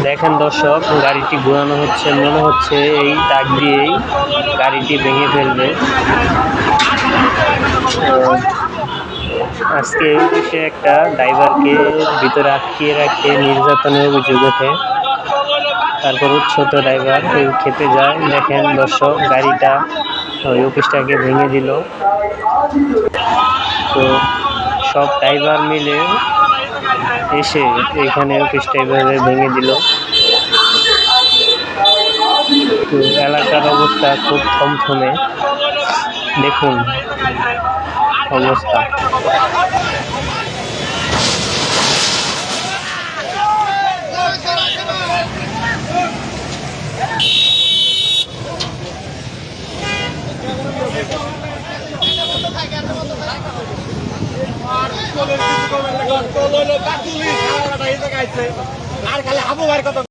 দেখেন দর্শক, গাড়িটি ঘোরানো হচ্ছে, মনে হচ্ছে এই তাক দিয়েই গাড়িটি ভেঙে ফেলবে। আজকে অফিসে একটা ড্রাইভারকে ভিতরে আটকিয়ে রাখে নির্যাতনের অভিযোগ ওঠে। তারপর উচ্ছত ড্রাইভার ওই খেপে যায়। দেখেন দর্শক, গাড়িটা ওই অফিসটাকে ভেঙে দিল। তো সব ড্রাইভার মিলে এসে এখানে অফিসটা এভাবে ভেঙে দিল। তো এলাকার অবস্থা খুব থমথমে, দেখুন অবস্থা। আর খালি হাবু ভাইয়ের কথা